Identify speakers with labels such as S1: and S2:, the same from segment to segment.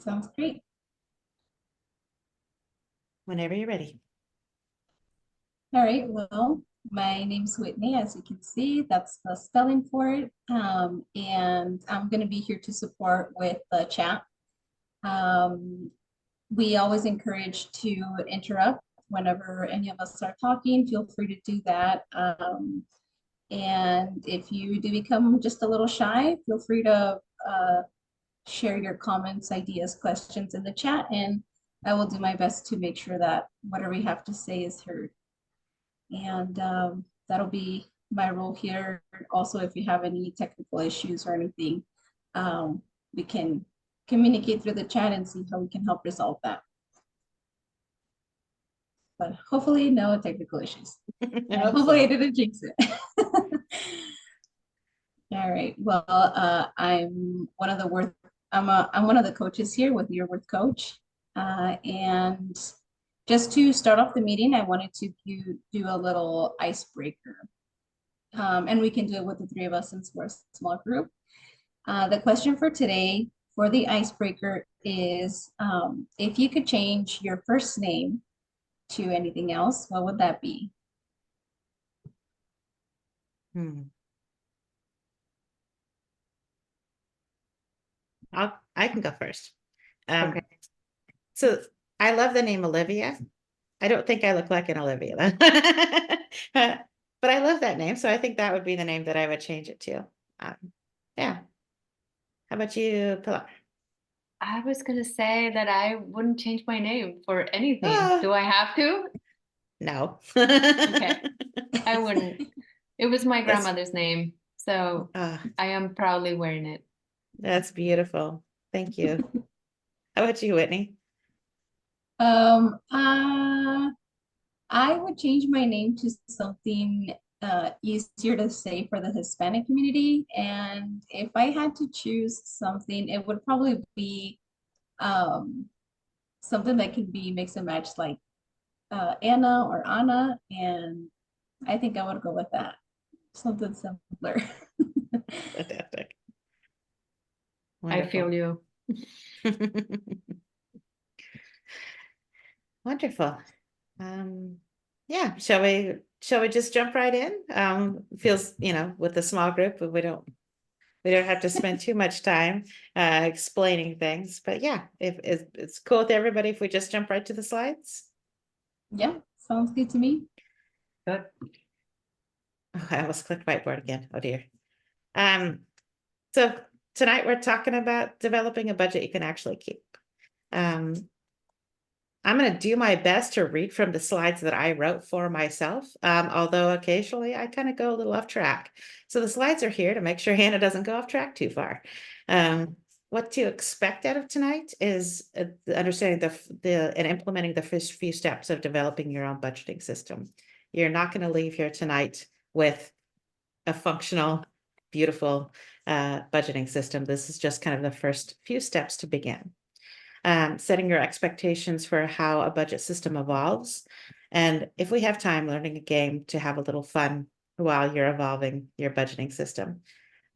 S1: Sounds great.
S2: Whenever you're ready.
S1: All right, well, my name's Whitney, as you can see, that's the spelling for it. And I'm going to be here to support with the chat. We always encourage to interrupt whenever any of us are talking. Feel free to do that. And if you do become just a little shy, feel free to share your comments, ideas, questions in the chat, and I will do my best to make sure that whatever we have to say is heard. And that'll be my role here. Also, if you have any technical issues or anything, we can communicate through the chat and see how we can help resolve that. But hopefully no technical issues. Hopefully I didn't jinx it. All right. Well, I'm one of the I'm one of the coaches here with Your Worth Coach. And just to start off the meeting, I wanted to do a little icebreaker. And we can do it with the three of us since we're a small group. The question for today for the icebreaker is, if you could change your first name to anything else, what would that be?
S2: I can go first.
S3: Okay.
S2: So I love the name Olivia. I don't think I look like an Olivia though. But I love that name, so I think that would be the name that I would change it to. Yeah. How about you, Pilar?
S3: I was gonna say that I wouldn't change my name for anything.
S2: Ah.
S3: Do I have to?
S2: No.
S3: Okay. I wouldn't. It was my
S2: That's-
S3: grandmother's name, so
S2: Ah,
S3: I am proudly wearing it.
S2: that's beautiful. Thank you. How about you, Whitney?
S1: Um, uh, I would change my name to something easier to say for the Hispanic community. And if I had to choose something, it would probably be um, something that can be mix and match, like Anna or Anna. And I think I would go with that. Something simpler.
S2: Fantastic.
S3: I feel you.
S2: Wonderful. Yeah, shall we just jump right in? Feels, with a small group, we don't have to spend too much time explaining things, but yeah, if it's cool with everybody if we just jump right to the slides.
S1: Yeah, sounds good to me.
S3: Good.
S2: Oh, I almost clicked whiteboard again. Oh dear. So tonight we're talking about developing a budget you can actually keep. I'm going to do my best to read from the slides that I wrote for myself, although occasionally I kind of go a little off track. So the slides are here to make sure Hannah doesn't go off track too far. What to expect out of tonight is understanding and implementing the first few steps of developing your own budgeting system. You're not going to leave here tonight with a functional, beautiful budgeting system. This is just kind of the first few steps to begin. Setting your expectations for how a budget system evolves. And if we have time, learning a game to have a little fun while you're evolving your budgeting system.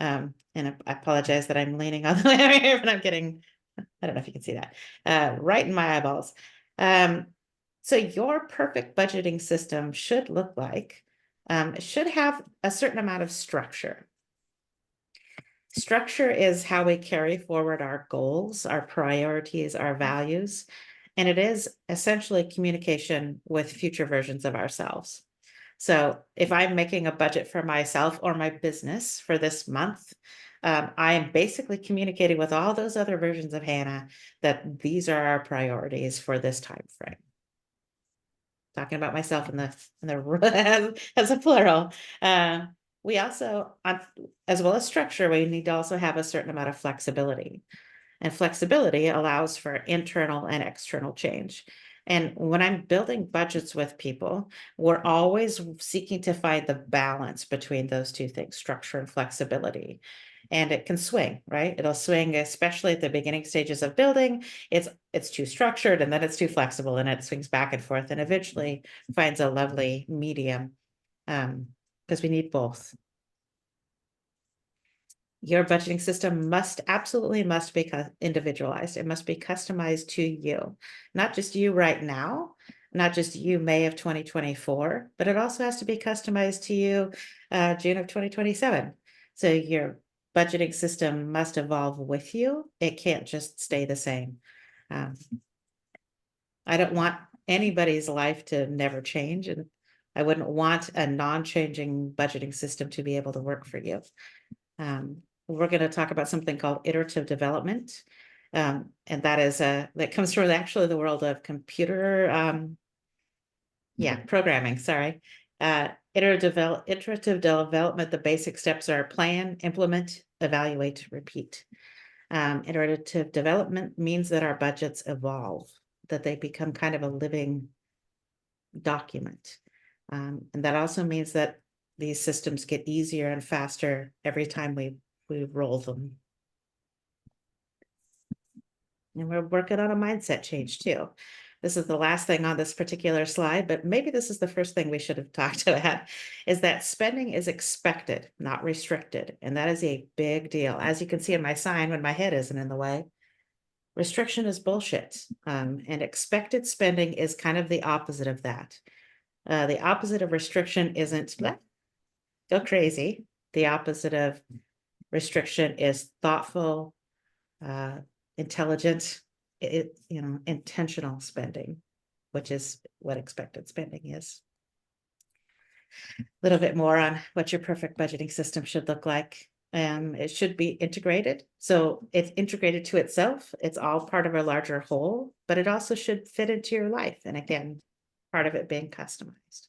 S2: And I apologize that I'm leaning all the way over here, but I'm getting, I don't know if you can see that, right in my eyeballs. So your perfect budgeting system should look like, it should have a certain amount of structure. Structure is how we carry forward our goals, our priorities, our values, and it is essentially communication with future versions of ourselves. So if I'm making a budget for myself or my business for this month, I am basically communicating with all those other versions of Hannah that these are our priorities for this time frame. Talking about myself in the as a plural. We also, as well as structure, we need to also have a certain amount of flexibility. And flexibility allows for internal and external change. And when I'm building budgets with people, we're always seeking to find the balance between those two things, structure and flexibility. And it can swing, right? It'll swing, especially at the beginning stages of building. It's too structured and then it's too flexible and it swings back and forth and eventually finds a lovely medium because we need both. Your budgeting system absolutely must be individualized. It must be customized to you, not just you right now, not just you May of 2024, but it also has to be customized to you June of 2027. So your budgeting system must evolve with you. It can't just stay the same. I don't want anybody's life to never change, and I wouldn't want a non-changing budgeting system to be able to work for you. We're going to talk about something called iterative development. And that is that comes from actually the world of computer, programming, sorry. Iterative development, the basic steps are plan, implement, evaluate, repeat. Iterative development means that our budgets evolve, that they become kind of a living document. And that also means that these systems get easier and faster every time we roll them. And we're working on a mindset change too. This is the last thing on this particular slide, but maybe this is the first thing we should have talked about, is that spending is expected, not restricted. And that is a big deal. As you can see in my sign, when my head isn't in the way, restriction is bullshit. And expected spending is kind of the opposite of that. The opposite of restriction isn't go crazy. The opposite of restriction is thoughtful, intelligent, intentional spending, which is what expected spending is. A little bit more on what your perfect budgeting system should look like. It should be integrated. So it's integrated to itself. It's all part of a larger whole, but it also should fit into your life. And again, part of it being customized.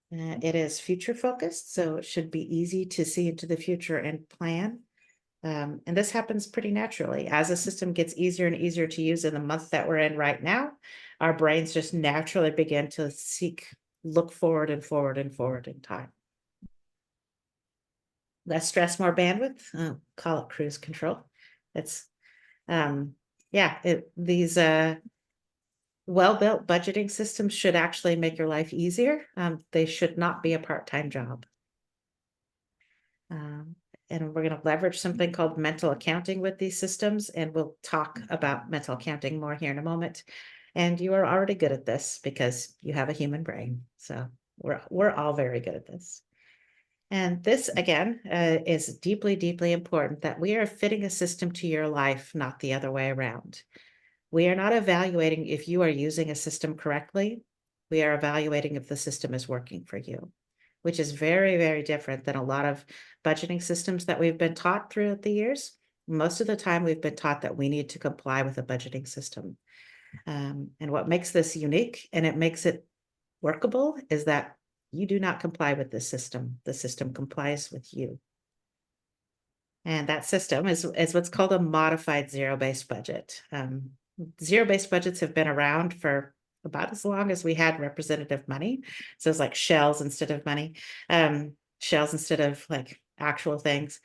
S2: It is future focused, so it should be easy to see into the future and plan. And this happens pretty naturally. As a system gets easier and easier to use in the month that we're in right now, our brains just naturally begin to look forward and forward and forward in time. Less stress, more bandwidth. Call it cruise control. It's, these well-built budgeting systems should actually make your life easier. They should not be a part-time job. And we're going to leverage something called mental accounting with these systems, and we'll talk about mental accounting more here in a moment. And you are already good at this because you have a human brain. So we're all very good at this. And this, again, is deeply, deeply important, that we are fitting a system to your life, not the other way around. We are not evaluating if you are using a system correctly. We are evaluating if the system is working for you, which is very, very different than a lot of budgeting systems that we've been taught throughout the years. Most of the time, we've been taught that we need to comply with a budgeting system. And what makes this unique and it makes it workable is that you do not comply with the system. The system complies with you. And that system is what's called a modified zero-based budget. Zero-based budgets have been around for about as long as we had representative money. So it's like shells instead of money, shells instead of like actual things.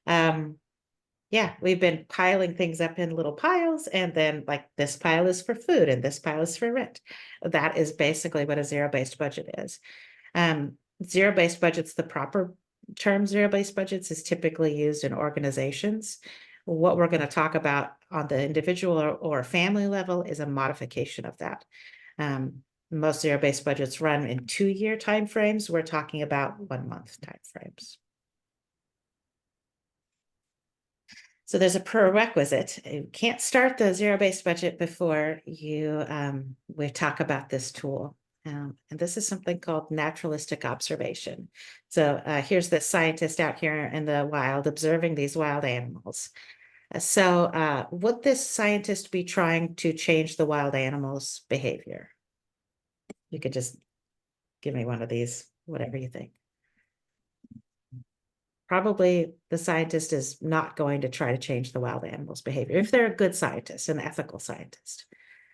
S2: We've been piling things up in little piles, and then like this pile is for food and this pile is for rent. That is basically what a zero-based budget is. Zero-based budgets, the proper term zero-based budgets, is typically used in organizations. What we're going to talk about on the individual or family level is a modification of that. Most zero-based budgets run in 2-year timeframes. We're talking about 1-month timeframes. So there's a prerequisite. You can't start the zero-based budget before we talk about this tool. And this is something called naturalistic observation. So here's the scientist out here in the wild observing these wild animals. So would this scientist be trying to change the wild animals' behavior? You could just give me one of these, whatever you think. Probably the scientist is not going to try to change the wild animals' behavior if they're a good scientist, an ethical scientist.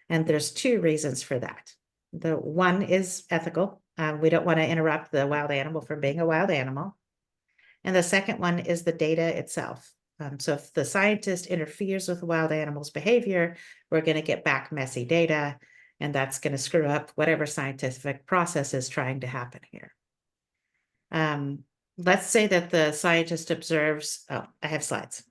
S2: And there's 2 reasons for that. The one is ethical. We don't want to interrupt the wild animal from being a wild animal. And the second one is the data itself. So if the scientist interferes with the wild animal's behavior, we're going to get back messy data, and that's going to screw up whatever scientific process is trying to happen here. let's say that the scientist observes, oh, I have slides.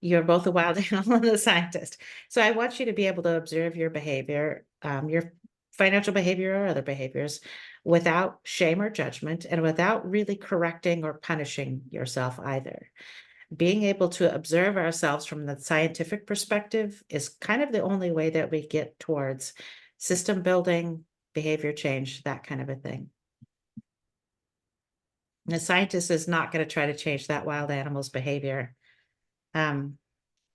S2: You're both a wild animal and a scientist. So I want you to be able to observe your behavior, your financial behavior or other behaviors without shame or judgment and without really correcting or punishing yourself either. Being able to observe ourselves from the scientific perspective is kind of the only way that we get towards system building, behavior change, that kind of a thing. The scientist is not going to try to change that wild animal's behavior. And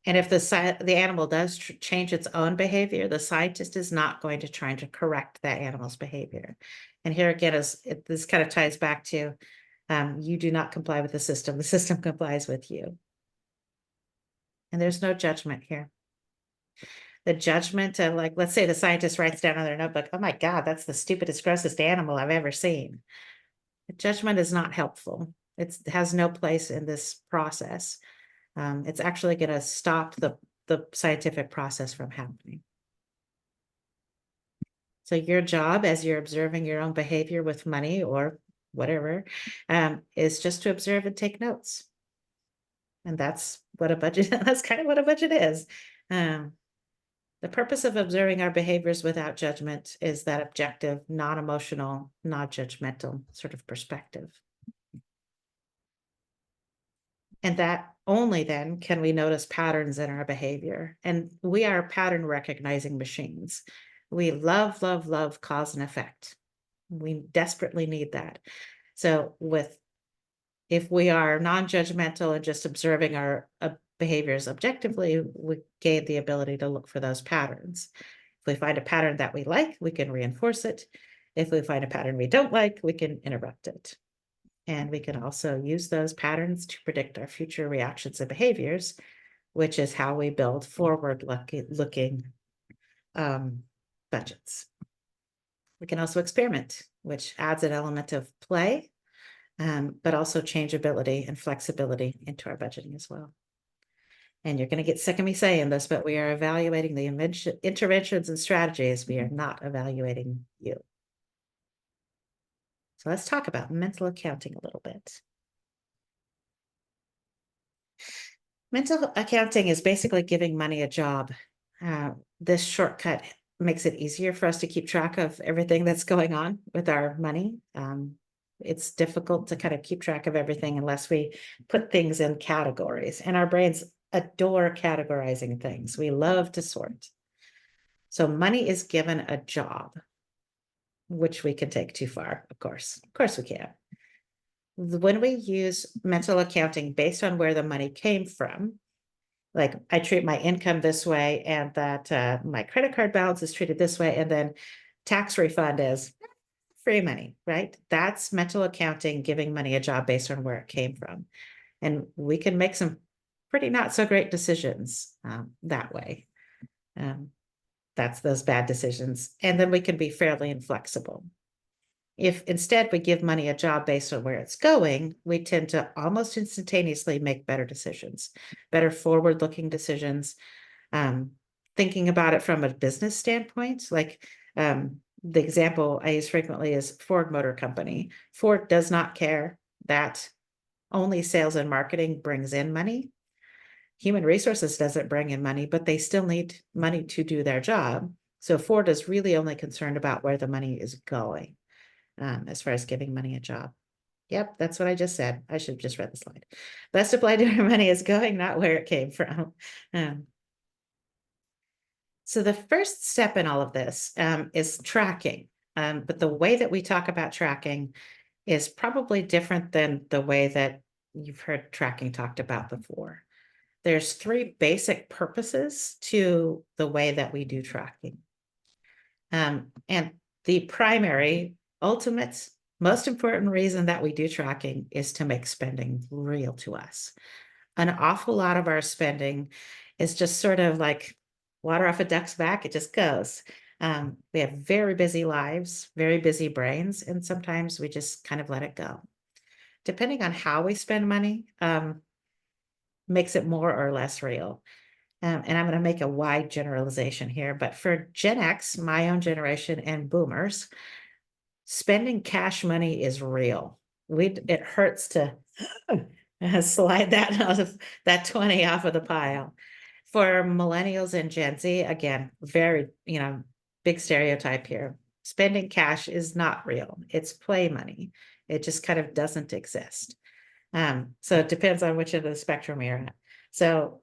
S2: if the animal does change its own behavior, the scientist is not going to try to correct that animal's behavior. And here again, this kind of ties back to you do not comply with the system complies with you. And there's no judgment here. The judgment of, like, let's say the scientist writes down on their notebook, oh my God, that's the stupidest, grossest animal I've ever seen. The judgment is not helpful. It has no place in this process. It's actually going to stop the scientific process from happening. So your job as you're observing your own behavior with money or whatever, is just to observe and take notes. And that's what a budget, that's kind of what a budget is. The purpose of observing our behaviors without judgment is that objective, non-emotional, non-judgmental sort of perspective. And that only then can we notice patterns in our behavior. And we are pattern recognizing machines. We love, love, love cause and effect. We desperately need that. So if we are non-judgmental and just observing our behaviors objectively, we gain the ability to look for those patterns. If we find a pattern that we like, we can reinforce it. If we find a pattern we don't like, we can interrupt it. And we can also use those patterns to predict our future reactions and behaviors, which is how we build forward-looking budgets. We can also experiment, which adds an element of play, but also changeability and flexibility into our budgeting as well. And you're going to get sick of me saying this, but we are evaluating the interventions and strategies. We are not evaluating you. So let's talk about mental accounting a little bit. Mental accounting is basically giving money a job. This shortcut makes it easier for us to keep track of everything that's going on with our money. It's difficult to kind of keep track of everything unless we put things in categories, and our brains adore categorizing things. We love to sort. So money is given a job, which we can take too far, of course. Of course we can. When we use mental accounting based on where the money came from, like I treat my income this way and that my credit card balance is treated this way, and then tax refund is free money, right? That's mental accounting, giving money a job based on where it came from. And we can make some pretty not so great decisions that way. That's those bad decisions. And then we can be fairly inflexible. If instead we give money a job based on where it's going, we tend to almost instantaneously make better decisions, better forward-looking decisions, thinking about it from a business standpoint. Like the example I use frequently is Ford Motor Company. Ford does not care that only sales and marketing brings in money. Human resources doesn't bring in money, but they still need money to do their job. So Ford is really only concerned about where the money is going. As far as giving money a job. Yep, that's what I just said. I should have just read the slide. Best applied to where money is going, not where it came from. So the first step in all of this is tracking. But the way that we talk about tracking is probably different than the way that you've heard tracking talked about before. There's three basic purposes to the way that we do tracking. And the primary, ultimate, most important reason that we do tracking is to make spending real to us. An awful lot of our spending is just sort of like water off a duck's back. It just goes. We have very busy lives, very busy brains, and sometimes we just kind of let it go. Depending on how we spend money, makes it more or less real. And I'm going to make a wide generalization here, but for Gen X, my own generation, and boomers, spending cash money is real. it hurts to slide that out of that 20 off of the pile. For millennials and Gen Z, again, very, big stereotype here. Spending cash is not real. It's play money. It just kind of doesn't exist. So it depends on which end of the spectrum you're at. So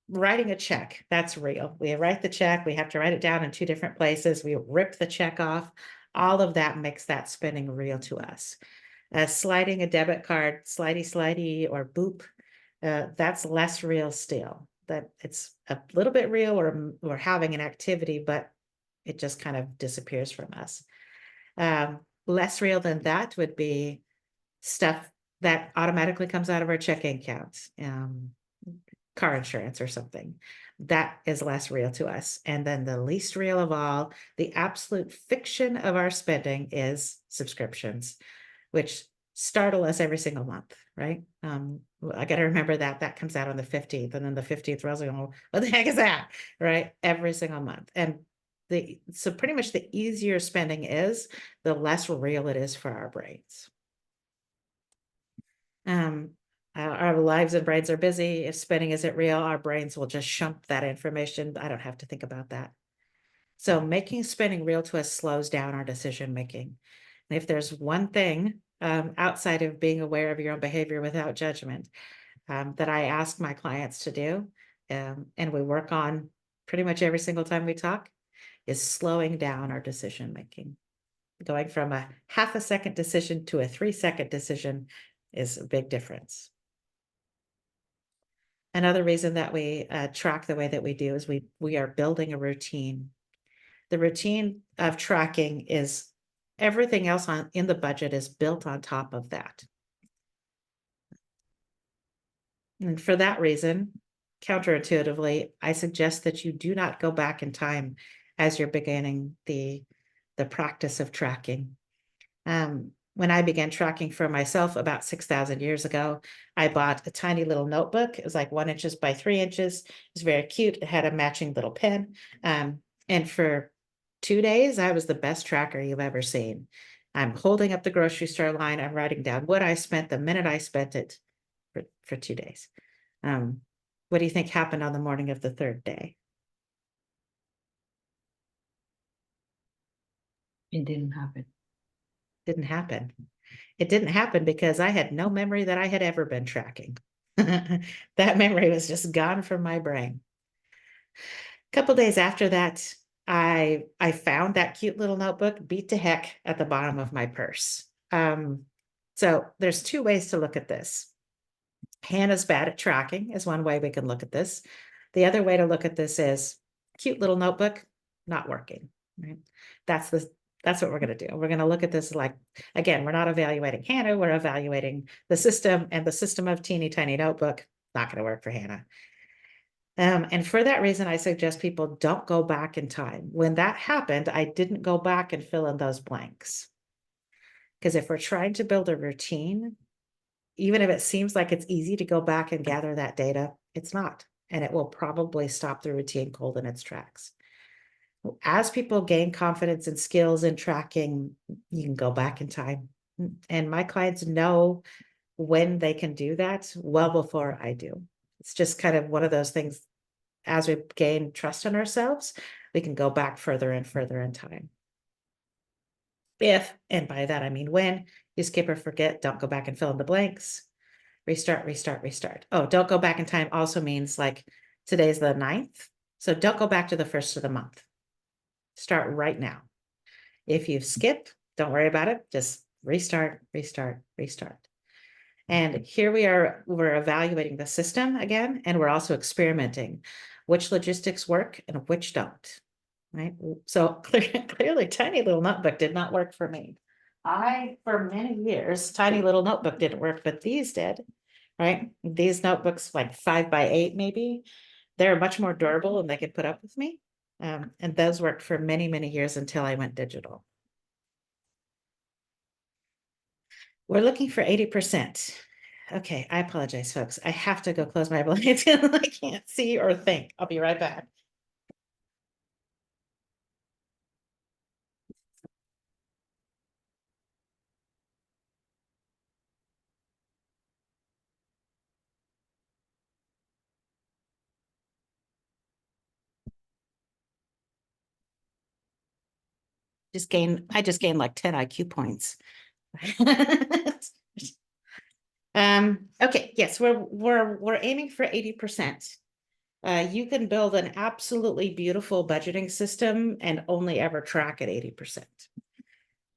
S2: writing a check, that's real. We write the check, we have to write it down in 2 different places. We rip the check off. All of that makes that spending real to us. Sliding a debit card, slidey, or boop, that's less real still. That it's a little bit real, or we're having an activity, but it just kind of disappears from us. Less real than that would be stuff that automatically comes out of our checking accounts, car insurance or something. That is less real to us. And then the least real of all, the absolute fiction of our spending is subscriptions, which startle us every single month, right? I got to remember that comes out on the 15th, and then the 15th rolls around, what the heck is that, right? Every single month. And so pretty much the easier spending is, the less real it is for our brains. Our lives and brains are busy. If spending isn't real, our brains will just shump that information. I don't have to think about that. So making spending real to us slows down our decision making. And if there's one thing outside of being aware of your own behavior without judgment that I ask my clients to do, and we work on pretty much every single time we talk, is slowing down our decision making. Going from a half a second decision to a 3-second decision is a big difference. Another reason that we track the way that we do is we are building a routine. The routine of tracking is everything else in the budget is built on top of that. And for that reason, counterintuitively, I suggest that you do not go back in time as you're beginning the practice of tracking. When I began tracking for myself about 6,000 years ago, I bought a tiny little notebook. It was like 1 inches by 3 inches. It was very cute. It had a matching little pen. And for 2 days, I was the best tracker you've ever seen. I'm holding up the grocery store line. I'm writing down what I spent the minute I spent it for 2 days. What do you think happened on the morning of the 3rd day?
S3: It didn't happen.
S2: Didn't happen. It didn't happen because I had no memory that I had ever been tracking. That memory was just gone from my brain. A couple days after that, I found that cute little notebook beat to heck at the bottom of my purse. So there's 2 ways to look at this. Hannah's bad at tracking is one way we can look at this. The other way to look at this is cute little notebook, not working, right? That's what we're going to do. We're going to look at this like, again, we're not evaluating Hannah, we're evaluating the system, and the system of teeny tiny notebook, not going to work for Hannah. And for that reason, I suggest people don't go back in time. When that happened, I didn't go back and fill in those blanks. Because if we're trying to build a routine, even if it seems like it's easy to go back and gather that data, it's not. And it will probably stop the routine cold in its tracks. As people gain confidence and skills in tracking, you can go back in time. And my clients know when they can do that well before I do. It's just kind of one of those things. As we gain trust in ourselves, we can go back further and further in time. If, and by that I mean when, you skip or forget, don't go back and fill in the blanks. Restart, restart, restart. Oh, don't go back in time also means like today's the 9th. So don't go back to the 1st of the month. Start right now. If you've skipped, don't worry about it. Just restart, restart, restart. And here we're evaluating the system again, and we're also experimenting which logistics work and which don't, right? So clearly tiny little notebook did not work for me. For many years, tiny little notebook didn't work, but these did, right? These notebooks, like 5 by 8 maybe, they're much more durable and they could put up with me. And those worked for many, many years until I went digital. We're looking for 80%. Okay, I apologize, folks. I have to go close my blinds. I can't see or think. I'll be right back. I just gained like 10 IQ points. Okay, yes, we're aiming for 80%. You can build an absolutely beautiful budgeting system and only ever track at 80%.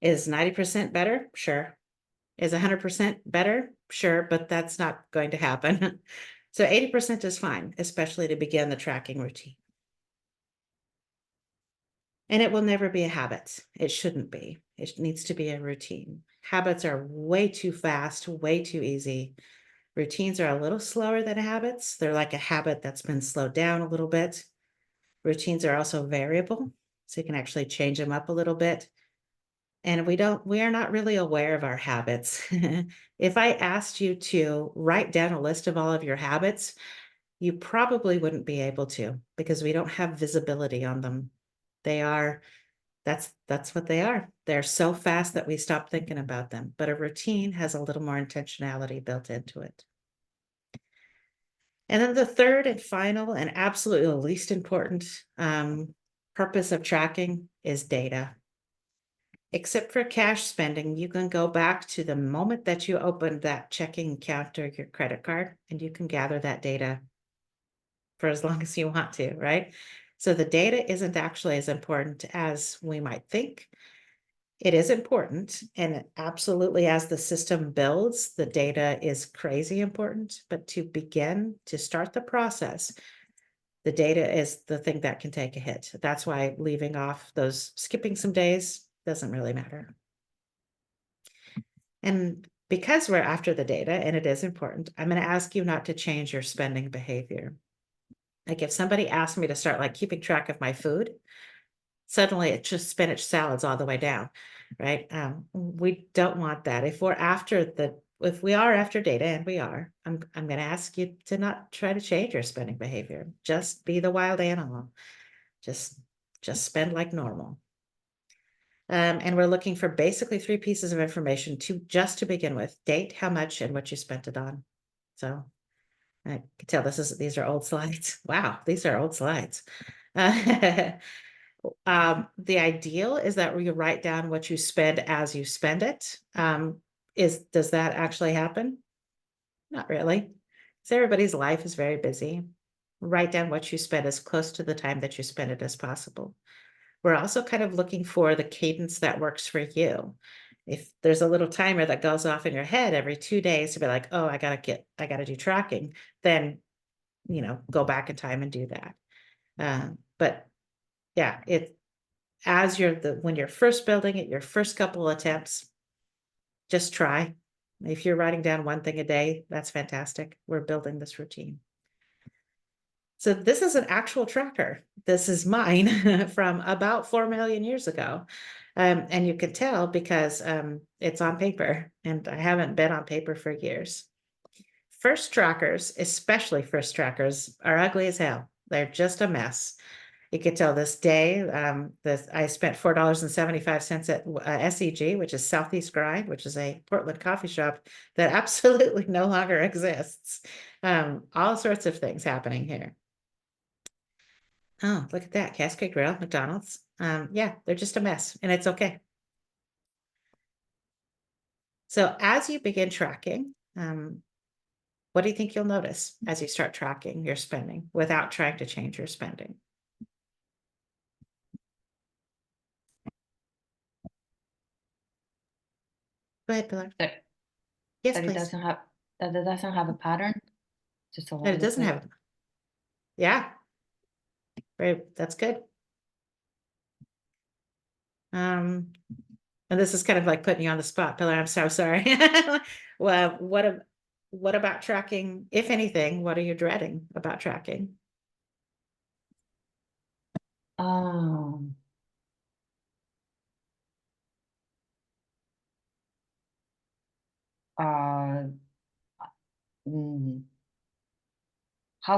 S2: Is 90% better? Sure. Is 100% better? Sure, but that's not going to happen. So 80% is fine, especially to begin the tracking routine. And it will never be a habit. It shouldn't be. It needs to be a routine. Habits are way too fast, way too easy. Routines are a little slower than habits. They're like a habit that's been slowed down a little bit. Routines are also variable, so you can actually change them up a little bit. And we are not really aware of our habits. If I asked you to write down a list of all of your habits, you probably wouldn't be able to, because we don't have visibility on them. That's what they are. They're so fast that we stop thinking about them. But a routine has a little more intentionality built into it. And then the third and final and absolutely the least important purpose of tracking is data. Except for cash spending, you can go back to the moment that you opened that checking account or your credit card, and you can gather that data for as long as you want to, right? So the data isn't actually as important as we might think. It is important, and absolutely, as the system builds, the data is crazy important. But to begin to start the process, the data is the thing that can take a hit. That's why leaving off skipping some days doesn't really matter. And because we're after the data, and it is important, I'm going to ask you not to change your spending behavior. Like if somebody asked me to start like keeping track of my food, suddenly it's just spinach salads all the way down, right? We don't want that. If we are after data, and we are, I'm going to ask you to not try to change your spending behavior. Just be the wild animal. Just spend like normal. And we're looking for basically 3 pieces of information just to begin with: date, how much, and what you spent it on. So I can tell these are old slides. Wow, these are old slides. The ideal is that you write down what you spend as you spend it. Does that actually happen? Not really. So everybody's life is very busy. Write down what you spend as close to the time that you spend it as possible. We're also kind of looking for the cadence that works for you. If there's a little timer that goes off in your head every 2 days to be like, oh, I gotta do tracking, then, go back in time and do that. But yeah, when you're first building it, your first couple attempts, just try. If you're writing down one thing a day, that's fantastic. We're building this routine. So this is an actual tracker. This is mine from about 4 million years ago. And you can tell because it's on paper, and I haven't been on paper for years. First trackers, especially first trackers, are ugly as hell. They're just a mess. You could tell this day, I spent $4.75 at SEG, which is Southeast Grind, which is a Portland coffee shop that absolutely no longer exists. All sorts of things happening here. Oh, look at that. Cascade Grill, McDonald's. Yeah, they're just a mess, and it's okay. So as you begin tracking, what do you think you'll notice as you start tracking your spending without trying to change your spending? Go ahead, Pilar.
S3: That,
S2: Yes,
S3: that it
S2: please.
S3: doesn't have a pattern. Just a
S2: That it doesn't have. Yeah. Right. That's good. And this is kind of like putting you on the spot, Pilar. I'm so sorry. Well, what about tracking? If anything, what are you dreading about tracking?
S3: How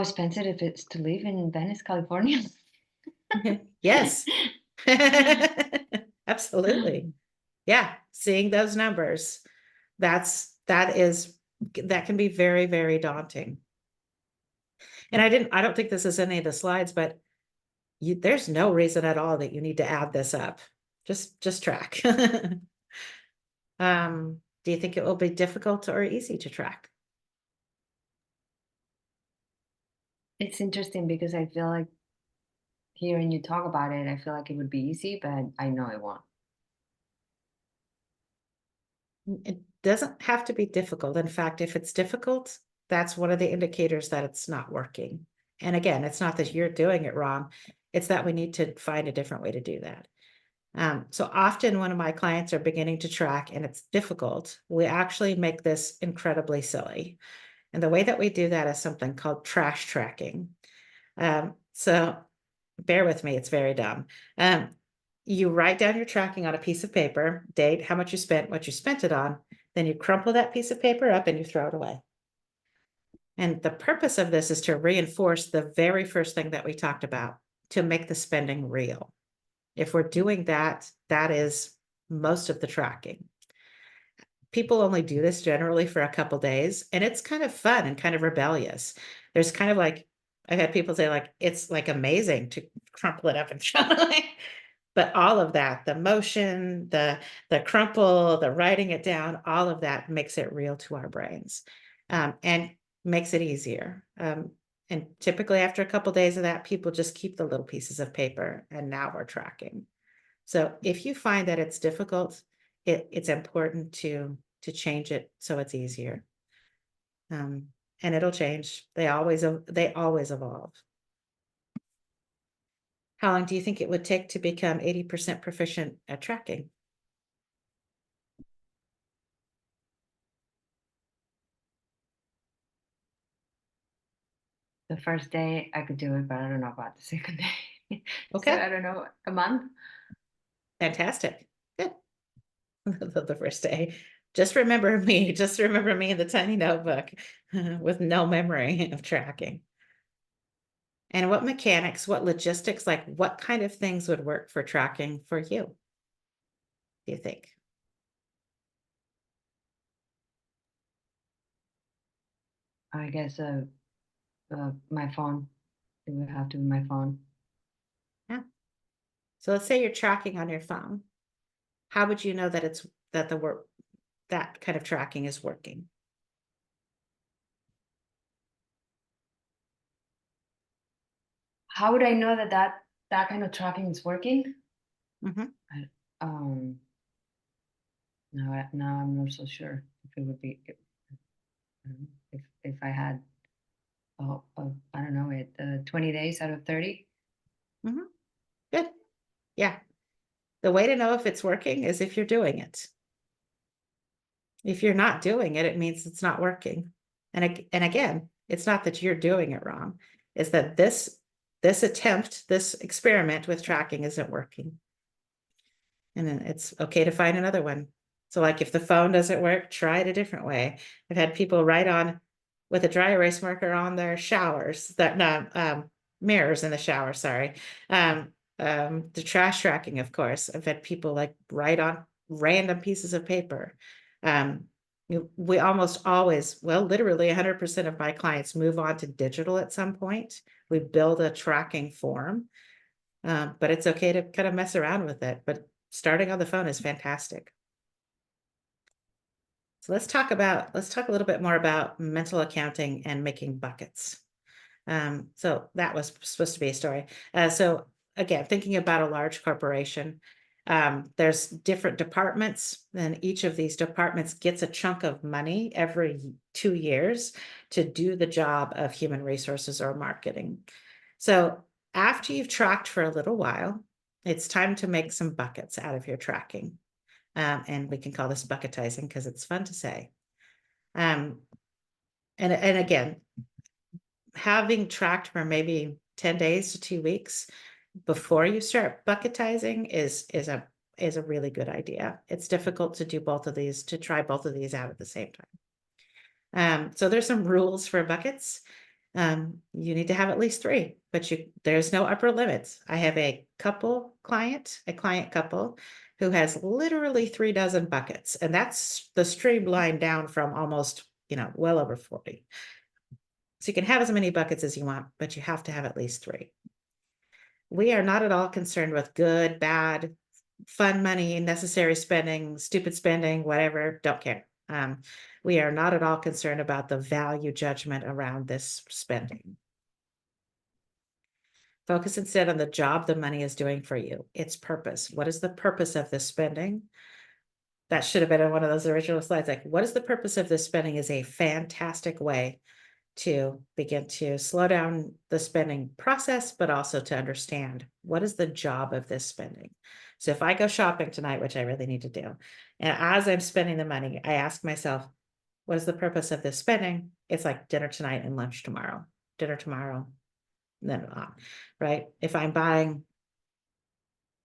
S3: expensive it is to live in Venice, California?
S2: Yes. Absolutely. Yeah, seeing those numbers, that can be very, very daunting. And I don't think this is any of the slides, but there's no reason at all that you need to add this up. Just track. Do you think it will be difficult or easy to track?
S3: It's interesting because I feel like hearing you talk about it, I feel like it would be easy, but I know it won't.
S2: It doesn't have to be difficult. In fact, if it's difficult, that's one of the indicators that it's not working. And again, it's not that you're doing it wrong, it's that we need to find a different way to do that. So often when my clients are beginning to track and it's difficult, we actually make this incredibly silly. And the way that we do that is something called trash tracking. So bear with me, it's very dumb. You write down your tracking on a piece of paper, date, how much you spent, what you spent it on, then you crumple that piece of paper up and you throw it away. And the purpose of this is to reinforce the very first thing that we talked about, to make the spending real. If we're doing that, that is most of the tracking. People only do this generally for a couple days, and it's kind of fun and kind of rebellious. There's kind of like, I've had people say like, it's like amazing to crumple it up and throw it away. But all of that, the motion, the crumple, the writing it down, all of that makes it real to our brains, and makes it easier. And typically after a couple days of that, people just keep the little pieces of paper, and now we're tracking. So if you find that it's difficult, it's important to change it so it's easier. And it'll change. They always evolve. How long do you think it would take to become 80% proficient at tracking?
S3: The first day I could do it, but I don't know about the second day. So
S2: Okay.
S3: I don't know, a month?
S2: Fantastic. Good. The first day. Just remember me in the tiny notebook with no memory of tracking. And what mechanics, what logistics, like what kind of things would work for tracking for you, do you think?
S3: I guess my phone. It would have to be my phone.
S2: Yeah. So let's say you're tracking on your phone. How would you know that that kind of tracking is working?
S3: How would I know that that kind of tracking is working?
S2: Mhm.
S3: Um, now I'm not so sure if it would be if I had I don't know 20 days out of 30.
S2: Mhm. Good. Yeah. The way to know if it's working is if you're doing it. If you're not doing it, it means it's not working. And again, it's not that you're doing it wrong. It's that this attempt, this experiment with tracking isn't working. And then it's okay to find another one. So like if the phone doesn't work, try it a different way. I've had people write on with a dry erase marker on their showers, mirrors in the shower, sorry. The trash tracking, of course. I've had people like write on random pieces of paper. We almost always, well, literally 100% of my clients move on to digital at some point. We build a tracking form, but it's okay to kind of mess around with it. But starting on the phone is fantastic. So let's talk a little bit more about mental accounting and making buckets. So that was supposed to be a story. So again, thinking about a large corporation, there's different departments, and each of these departments gets a chunk of money every 2 years to do the job of human resources or marketing. So after you've tracked for a little while, it's time to make some buckets out of your tracking. And we can call this bucketizing because it's fun to say. And again, having tracked for maybe 10 days to 2 weeks before you start bucketizing is a really good idea. It's difficult to do both of these, to try both of these out at the same time. So there's some rules for buckets. You need to have at least 3, but there's no upper limits. I have a client couple who has literally 3 dozen buckets, and that's the streamlined down from almost, well over 40. So you can have as many buckets as you want, but you have to have at least 3. We are not at all concerned with good, bad, fun money, necessary spending, stupid spending, whatever, don't care. We are not at all concerned about the value judgment around this spending. Focus instead on the job the money is doing for you, its purpose. What is the purpose of this spending? That should have been in one of those original slides. Like, what is the purpose of this spending is a fantastic way to begin to slow down the spending process, but also to understand what is the job of this spending. So if I go shopping tonight, which I really need to do, and as I'm spending the money, I ask myself, what is the purpose of this spending? It's like dinner tonight and lunch tomorrow, dinner tomorrow, then on, right? If I'm buying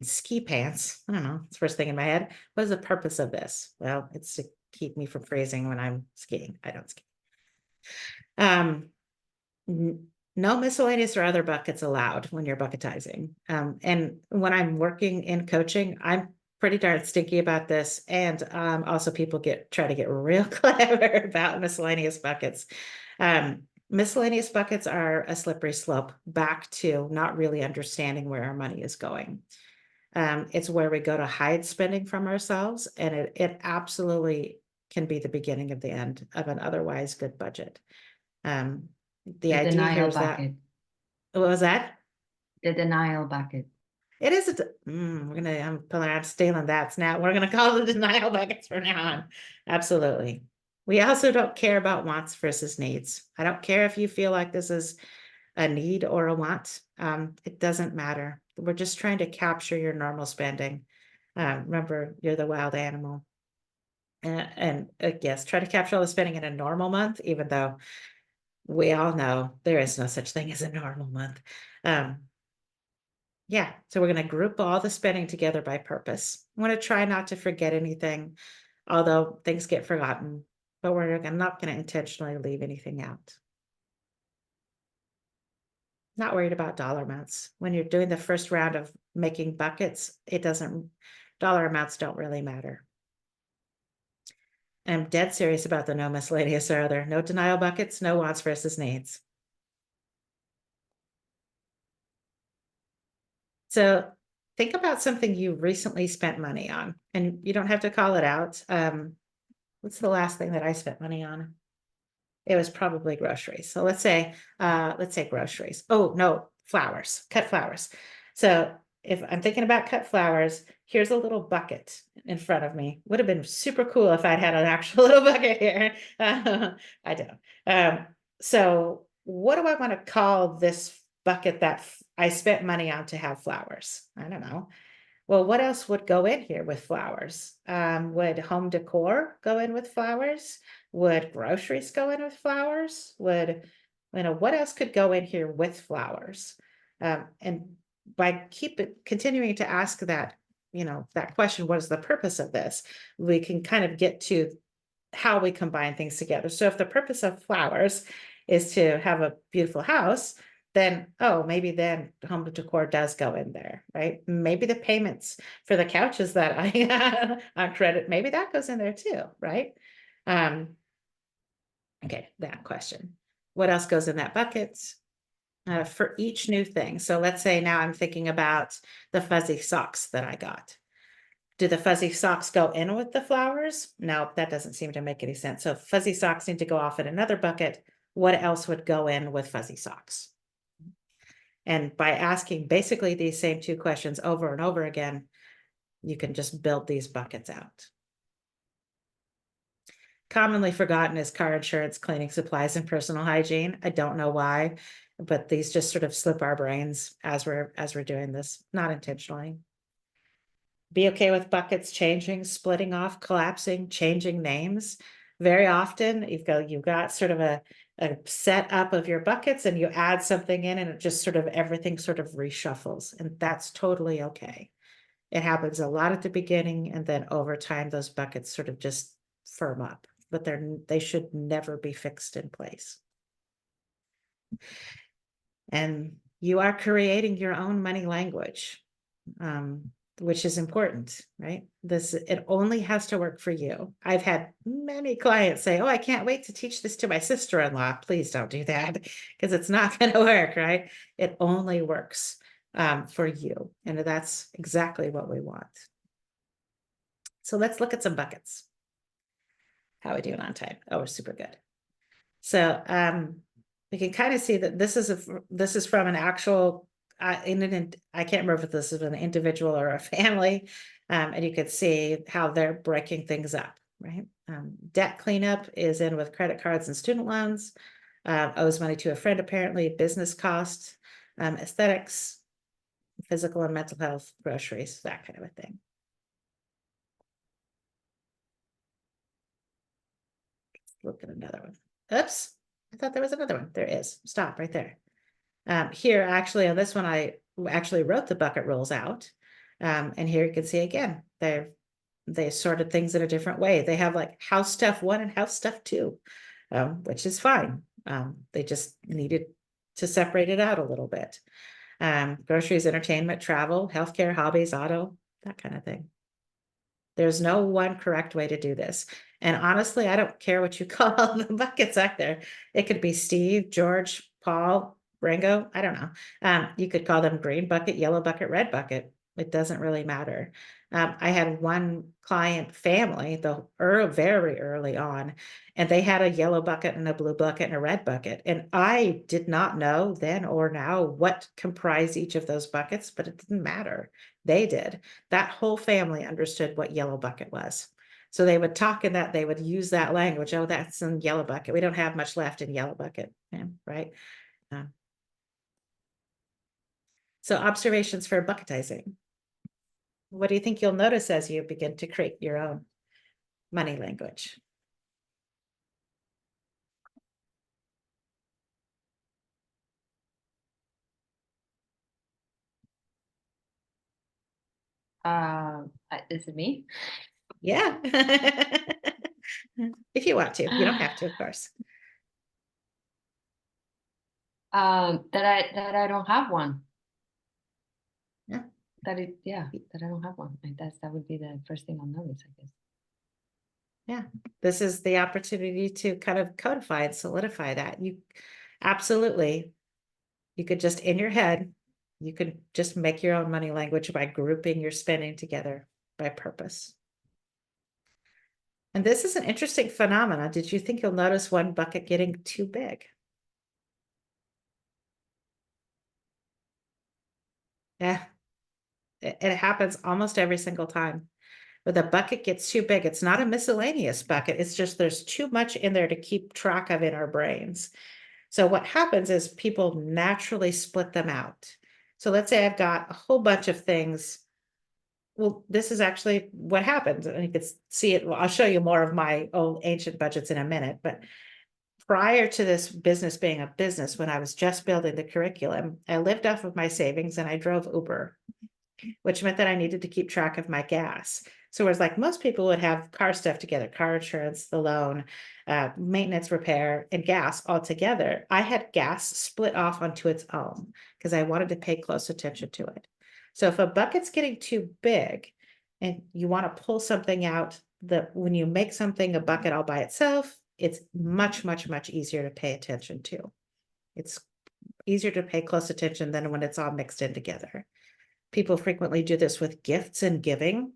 S2: ski pants, I don't know, it's the first thing in my head. What is the purpose of this? Well, it's to keep me from freezing when I'm skiing. I don't ski. No miscellaneous or other buckets allowed when you're bucketizing. And when I'm working in coaching, I'm pretty darn stinky about this. And also people try to get real clever about miscellaneous buckets. Miscellaneous buckets are a slippery slope back to not really understanding where our money is going. It's where we go to hide spending from ourselves, and it absolutely can be the beginning of the end of an otherwise good budget. The idea here
S3: denial
S2: is that,
S3: bucket.
S2: what was that?
S3: The denial bucket.
S2: It is, I'm stealing that now. We're gonna call it the denial buckets from now on. Absolutely. We also don't care about wants versus needs. I don't care if you feel like this is a need or a want. It doesn't matter. We're just trying to capture your normal spending. Remember, you're the wild animal. And yes, try to capture all the spending in a normal month, even though we all know there is no such thing as a normal month. Yeah, so we're going to group all the spending together by purpose. I want to try not to forget anything, although things get forgotten, but we're not going to intentionally leave anything out. Not worried about dollar amounts. When you're doing the first round of making buckets, dollar amounts don't really matter. I'm dead serious about the no miscellaneous or other. No denial buckets, no wants versus needs. So think about something you recently spent money on, and you don't have to call it out. What's the last thing that I spent money on? It was probably groceries. So let's say groceries. Oh no, flowers, cut flowers. So if I'm thinking about cut flowers, here's a little bucket in front of me. Would have been super cool if I'd had an actual little bucket here. I don't. So what do I want to call this bucket that I spent money on to have flowers? I don't know. Well, what else would go in here with flowers? Would home decor go in with flowers? Would groceries go in with flowers? What else could go in here with flowers? And by continuing to ask that, that question, what is the purpose of this? We can kind of get to how we combine things together. So if the purpose of flowers is to have a beautiful house, then, maybe then home decor does go in there, right? Maybe the payments for the couches that I on credit, maybe that goes in there too, right? Okay, that question. What else goes in that bucket? For each new thing. So let's say now I'm thinking about the fuzzy socks that I got. Do the fuzzy socks go in with the flowers? No, that doesn't seem to make any sense. So fuzzy socks need to go off in another bucket. What else would go in with fuzzy socks? And by asking basically these same two questions over and over again, you can just build these buckets out. Commonly forgotten is car insurance, cleaning supplies, and personal hygiene. I don't know why, but these just sort of slip our brains as we're doing this, not intentionally. Be okay with buckets changing, splitting off, collapsing, changing names. Very often you've got sort of a set up of your buckets, and you add something in, and it just everything sort of reshuffles, and that's totally okay. It happens a lot at the beginning, and then over time those buckets sort of just firm up, but they should never be fixed in place. And you are creating your own money language, which is important, right? It only has to work for you. I've had many clients say, I can't wait to teach this to my sister-in-law. Please don't do that, because it's not going to work, right? It only works for you. And that's exactly what we want. So let's look at some buckets. How are we doing on time? Oh, we're super good. So we can kind of see that this is from an actual I can't remember if this is an individual or a family, and you could see how they're breaking things up, right? Debt cleanup is in with credit cards and student loans, owes money to a friend apparently, business costs, aesthetics, physical and mental health, groceries, that kind of a thing. Let's look at another one. Oops, I thought there was another one. There is. Stop right there. Here, actually, on this one, I actually wrote the bucket rules out. And here you can see again, they sorted things in a different way. They have like house stuff 1 and house stuff 2, which is fine. They just needed to separate it out a little bit. Groceries, entertainment, travel, healthcare, hobbies, auto, that kind of thing. There's no one correct way to do this. And honestly, I don't care what you call the buckets out there. It could be Steve, George, Paul, Rango, I don't know. You could call them green bucket, yellow bucket, red bucket. It doesn't really matter. I had one client family, very early on, and they had a yellow bucket and a blue bucket and a red bucket. And I did not know then or now what comprised each of those buckets, but it didn't matter. They did. That whole family understood what yellow bucket was. So they would talk in that, they would use that language. Oh, that's in yellow bucket. We don't have much left in yellow bucket. Yeah, right. So observations for bucketizing. What do you think you'll notice as you begin to create your own money language?
S3: Is it me?
S2: Yeah. If you want to, you don't have to, of course.
S3: That I don't have one.
S2: Yeah.
S3: That I don't have one. That would be the first thing I'll notice, I guess.
S2: Yeah, this is the opportunity to kind of codify and solidify that. You absolutely, you could just in your head, you could just make your own money language by grouping your spending together by purpose. And this is an interesting phenomenon. Did you think you'll notice one bucket getting too big? Yeah, it happens almost every single time. But the bucket gets too big. It's not a miscellaneous bucket. It's just there's too much in there to keep track of in our brains. So what happens is people naturally split them out. So let's say I've got a whole bunch of things. Well, this is actually what happens. And you can see it. Well, I'll show you more of my old ancient budgets in a minute. But prior to this business being a business, when I was just building the curriculum, I lived off of my savings and I drove Uber, which meant that I needed to keep track of my gas. So it was like most people would have car stuff together, car insurance, the loan, maintenance, repair, and gas all together. I had gas split off onto its own because I wanted to pay close attention to it. So if a bucket's getting too big and you want to pull something out, that when you make something a bucket all by itself, it's much, much, much easier to pay attention to. It's easier to pay close attention than when it's all mixed in together. People frequently do this with gifts and giving.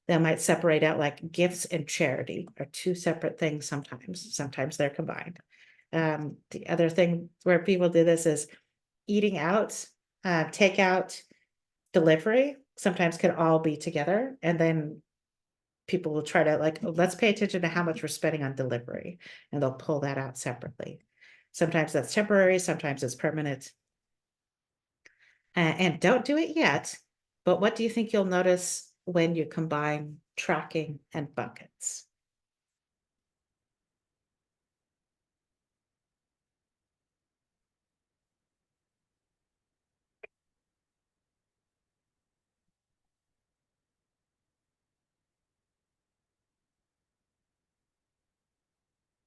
S2: They might separate out like gifts and charity are two separate things sometimes. Sometimes they're combined. The other thing where people do this is eating out, takeout, delivery sometimes can all be together. And then people will try to like, oh, let's pay attention to how much we're spending on delivery, and they'll pull that out separately. Sometimes that's temporary, sometimes it's permanent. And don't do it yet, but what do you think you'll notice when you combine tracking and buckets?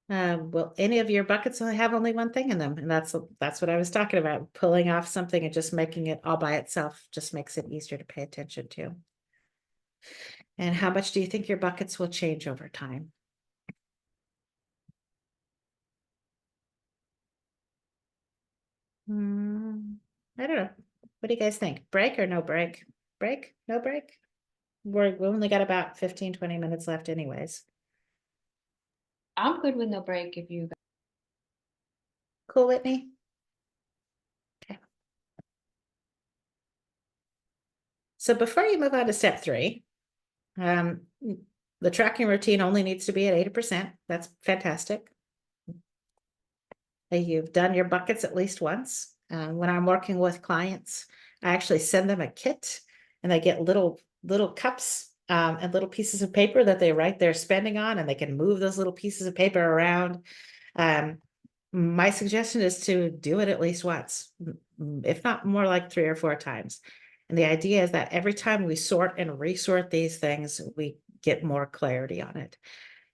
S2: Will any of your buckets only have only one thing in them? And that's what I was talking about. Pulling off something and just making it all by itself just makes it easier to pay attention to. And how much do you think your buckets will change over time? I don't know. What do you guys think? Break or no break? Break? No break? we only got about 15, 20 minutes left anyways.
S3: I'm good with no break if you.
S2: Cool, Whitney? Okay. So before you move on to step 3, the tracking routine only needs to be at 80%. That's fantastic. You've done your buckets at least once. When I'm working with clients, I actually send them a kit and they get little cups and little pieces of paper that they write their spending on, and they can move those little pieces of paper around. My suggestion is to do it at least once, if not more, like 3 or 4 times. And the idea is that every time we sort and resort these things, we get more clarity on it.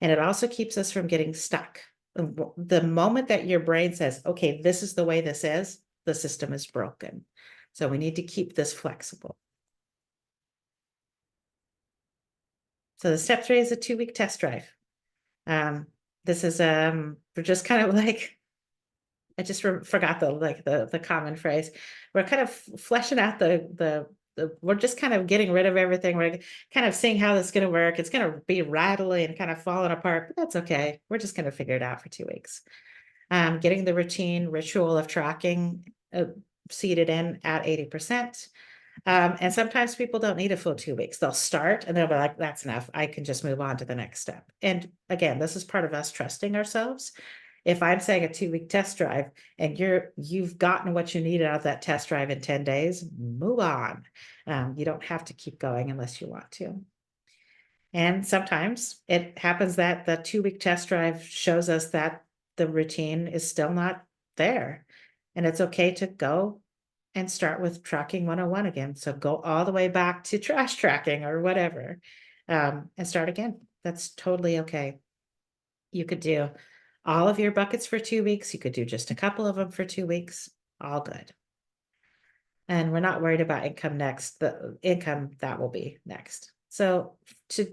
S2: And it also keeps us from getting stuck. The moment that your brain says, okay, this is the way this is, the system is broken. So we need to keep this flexible. So the step 3 is a 2-week test drive. This is we're just kind of like, I just forgot the common phrase. We're kind of fleshing out we're just kind of getting rid of everything. We're kind of seeing how this is going to work. It's going to be rattly and kind of falling apart, but that's okay. We're just going to figure it out for 2 weeks. Getting the routine ritual of tracking seated in at 80%. And sometimes people don't need a full 2 weeks. They'll start and they'll be like, that's enough. I can just move on to the next step. And again, this is part of us trusting ourselves. If I'm saying a 2-week test drive and you've gotten what you needed out of that test drive in 10 days, move on. You don't have to keep going unless you want to. And sometimes it happens that the 2-week test drive shows us that the routine is still not there. And it's okay to go and start with tracking 101 again. So go all the way back to trash tracking or whatever, and start again. That's totally okay. You could do all of your buckets for 2 weeks. You could do just a couple of them for 2 weeks, all good. And we're not worried about income next, the income that will be next. So to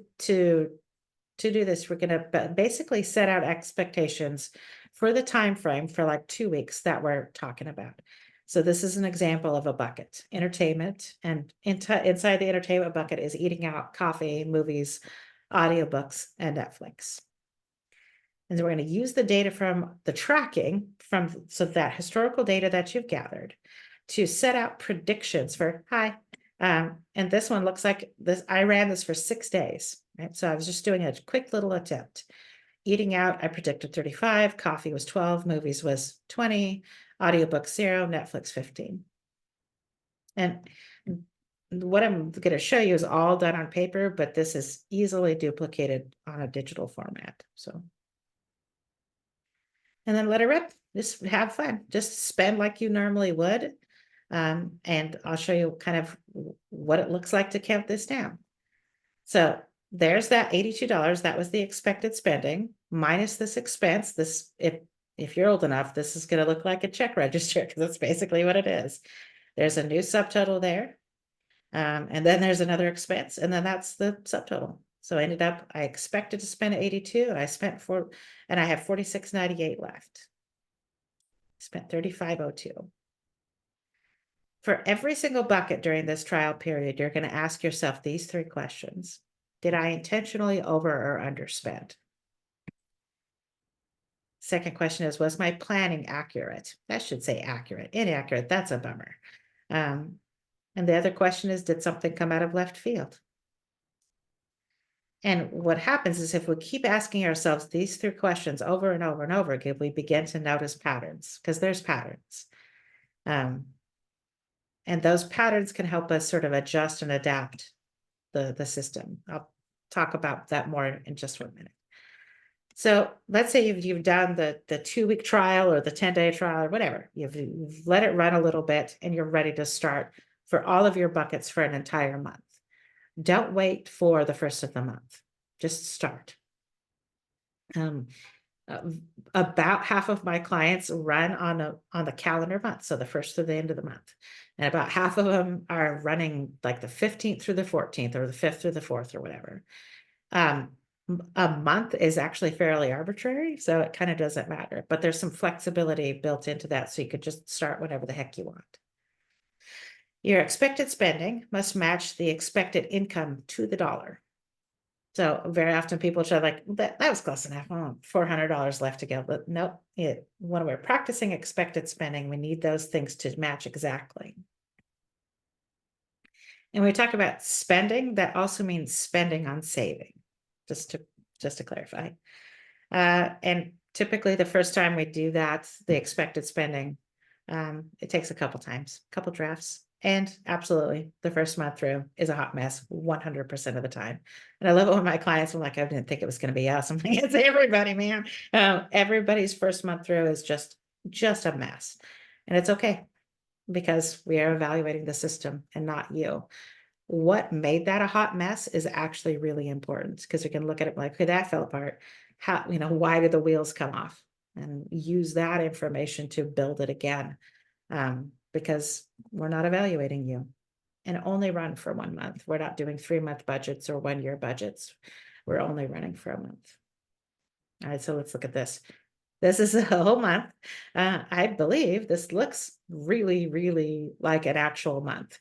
S2: do this, we're going to basically set out expectations for the time frame for like 2 weeks that we're talking about. So this is an example of a bucket: entertainment, and inside the entertainment bucket is eating out, coffee, movies, audiobooks, and Netflix. And so we're going to use the data from the tracking so that historical data that you've gathered to set out predictions for, and this one looks like this. I ran this for 6 days, right? So I was just doing a quick little attempt. Eating out, I predicted 35, coffee was 12, movies was 20, audiobook 0, Netflix 15. And what I'm going to show you is all done on paper, but this is easily duplicated on a digital format. So, and then let it rip. Just have fun. Just spend like you normally would. And I'll show you kind of what it looks like to count this down. So there's that $82. That was the expected spending minus this expense. This, if you're old enough, this is going to look like a check register because that's basically what it is. There's a new subtotal there. And then there's another expense, and then that's the subtotal. So I expected to spend 82 and I spent and I have 46.98 left. Spent 35.02. For every single bucket during this trial period, you're going to ask yourself these 3 questions. Did I intentionally over or underspend? Second question is, was my planning accurate? That should say accurate. Inaccurate, that's a bummer. And the other question is, did something come out of left field? And what happens is if we keep asking ourselves these 3 questions over and over and over again, we begin to notice patterns, because there's patterns. And those patterns can help us sort of adjust and adapt the system. I'll talk about that more in just 1 minute. So let's say you've done the 2-week trial or the 10-day trial or whatever. You've let it run a little bit and you're ready to start for all of your buckets for an entire month. Don't wait for the first of the month. Just start. About half of my clients run on the calendar month, so the first through the end of the month, and about half of them are running like the 15th through the 14th or the 5th through the 4th or whatever. A month is actually fairly arbitrary, so it kind of doesn't matter, but there's some flexibility built into that, so you could just start whenever the heck you want. Your expected spending must match the expected income to the dollar. So very often people try like, that was close enough. Oh, $400 left to go, but nope. When we're practicing expected spending, we need those things to match exactly. And when we talk about spending, that also means spending on saving, just to clarify. And typically the first time we do that, the expected spending, it takes a couple times, couple drafts. And absolutely, the first month through is a hot mess 100% of the time. And I love it when my clients are like, I didn't think it was going to be us. I'm like, it's everybody, man. Everybody's first month through is just a mess. And it's okay, because we are evaluating the system and not you. What made that a hot mess is actually really important, because we can look at it like, okay, that fell apart. How, why did the wheels come off? And use that information to build it again. Because we're not evaluating you, and only run for 1 month. We're not doing 3-month budgets or 1-year budgets. We're only running for a month. All right, so let's look at this. This is a whole month. I believe this looks really, really like an actual month.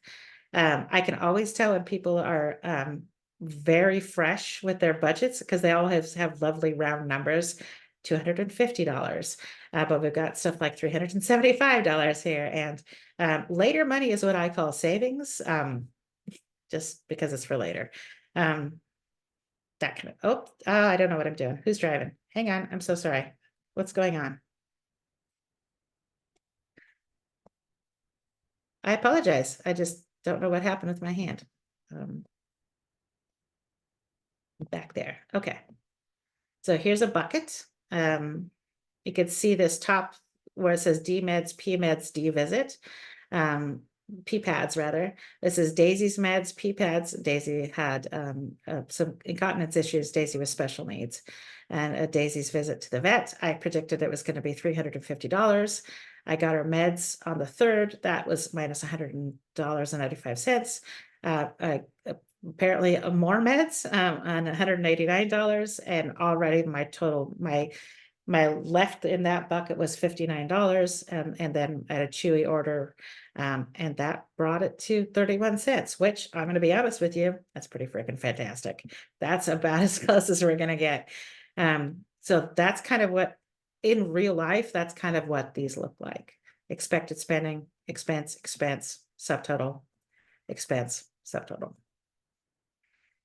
S2: I can always tell when people are very fresh with their budgets, because they all have lovely round numbers. $250, but we've got stuff like $375 here, and later money is what I call savings, just because it's for later. That kind of, I don't know what I'm doing. Who's driving? Hang on, I'm so sorry. What's going on? I apologize. I just don't know what happened with my hand. Back there. Okay. So here's a bucket. You can see this top where it says DMEDS, PMEDS, D-Visit, PPADS rather. This is Daisy's meds, PPADS. Daisy had some incontinence issues. Daisy was special needs. And Daisy's visit to the vet, I predicted it was going to be $350. I got her meds on the 3rd. That was minus $100.95. Apparently more meds on $189, and already my total, my left in that bucket was $59, and then I had a Chewy order, and that brought it to 31 cents, which I'm going to be honest with you, that's pretty freaking fantastic. That's about as close as we're going to get. So that's kind of what, in real life, that's kind of what these look like. Expected spending, expense, subtotal, expense, subtotal.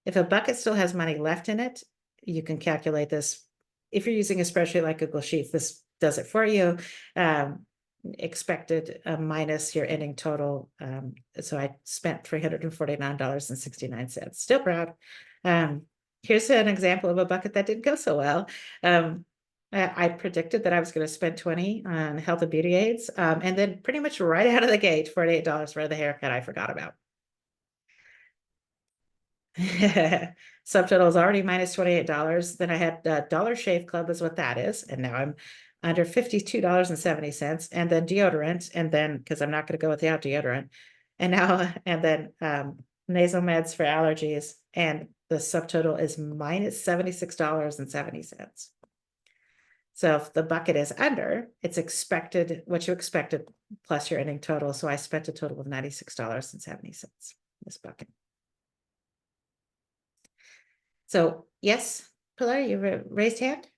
S2: If a bucket still has money left in it, you can calculate this. If you're using a spreadsheet like Google Sheets, this does it for you. Expected minus your ending total. So I spent $349.69. Still proud. Here's an example of a bucket that didn't go so well. I predicted that I was going to spend $20 on health and beauty aids, and then pretty much right out of the gate, $48 for the haircut I forgot about. Subtotal is already minus $28. Then I had Dollar Shave Club is what that is, and now I'm under $52.70, and then deodorant, and then because I'm not going to go without deodorant, and now and then nasal meds for allergies, and the subtotal is minus $76.70. So if the bucket is under, it's expected what you expected plus your ending total. So I spent a total of $96.70 this bucket. So yes, Pilar, you raised hand?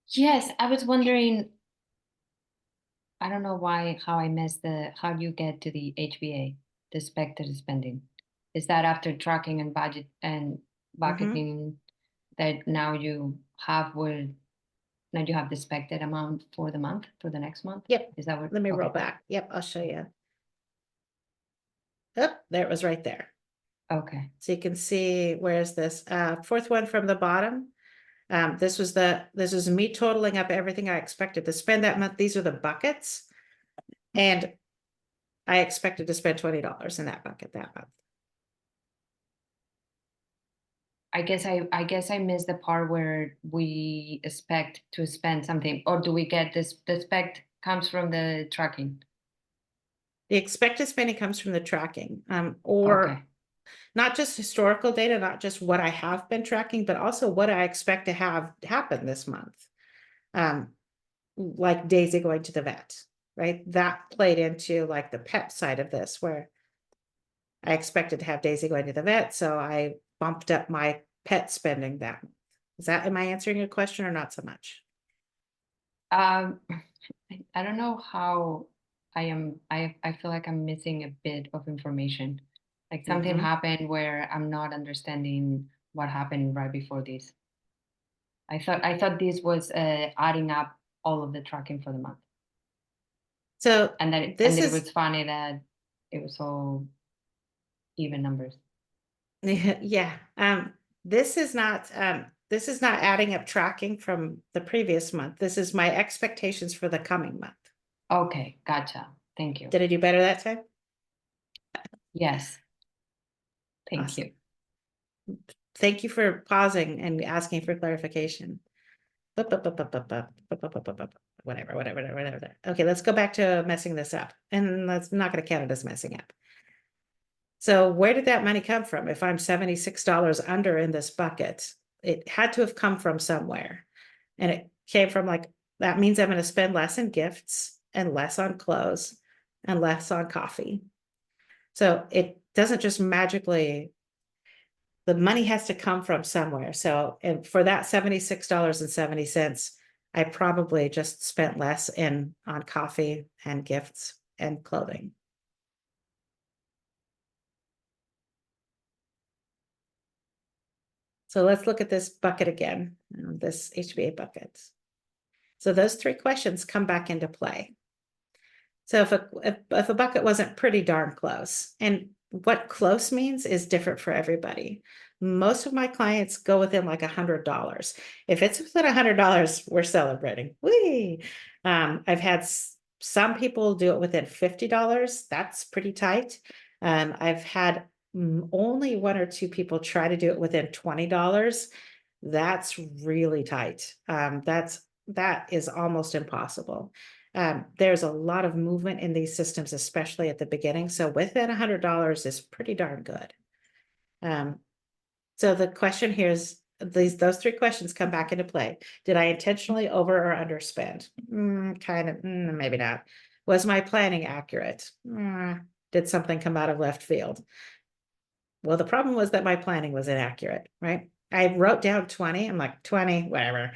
S3: Yes, I was wondering, I don't know how I missed how you get to the HBA, the expected spending. Is that after tracking and budget and bucketing that now you have the expected amount for the month, for the next month?
S2: Yep.
S3: Is that what?
S2: Let me roll
S3: Okay.
S2: back. Yep, I'll show you. Oh, there it was right there.
S3: Okay.
S2: So you can see, where's this? Fourth one from the bottom. This was me totaling up everything I expected to spend that month. These are the buckets. And I expected to spend $20 in that bucket that month.
S3: I guess I missed the part where we expect to spend something, or do we get this? The expect comes from the tracking.
S2: The expected spending comes from the tracking, or
S3: Okay.
S2: not just historical data, not just what I have been tracking, but also what I expect to have happen this month. Like Daisy going to the vet, right? That played into like the pet side of this, where I expected to have Daisy going to the vet, so I bumped up my pet spending that month. Am I answering your question or not so much?
S3: I don't know how I feel like I'm missing a bit of information. Like something
S2: Mhm.
S3: happened where I'm not understanding what happened right before this. I thought this was adding up all of the tracking for the month.
S2: So
S3: And then
S2: this
S3: it
S2: is,
S3: was funny that it was all even numbers.
S2: yeah, this is not adding up tracking from the previous month. This is my expectations for the coming month.
S3: Okay, gotcha. Thank you.
S2: Did I do better that time?
S3: Yes. Thank
S2: Awesome.
S3: you.
S2: Thank you for pausing and asking for clarification. Whatever. Okay, let's go back to messing this up. And that's not going to count it as messing up. So where did that money come from? If I'm $76 under in this bucket, it had to have come from somewhere. And it came from like, that means I'm going to spend less in gifts and less on clothes and less on coffee. So it doesn't just magically, the money has to come from somewhere. So, and for that $76.70, I probably just spent less on coffee and gifts and clothing. So let's look at this bucket again, this HBA bucket. So those three questions come back into play. So if a bucket wasn't pretty darn close, and what close means is different for everybody. Most of my clients go within like $100. If it's within $100, we're celebrating. Whee! I've had some people do it within $50. That's pretty tight. I've had only one or two people try to do it within $20. That's really tight. That is almost impossible. There's a lot of movement in these systems, especially at the beginning. So within $100 is pretty darn good. So the question here is those three questions come back into play. Did I intentionally over or underspend? Maybe not. Was my planning accurate? Did something come out of left field? Well, the problem was that my planning was inaccurate, right? I wrote down 20. I'm like 20, whatever.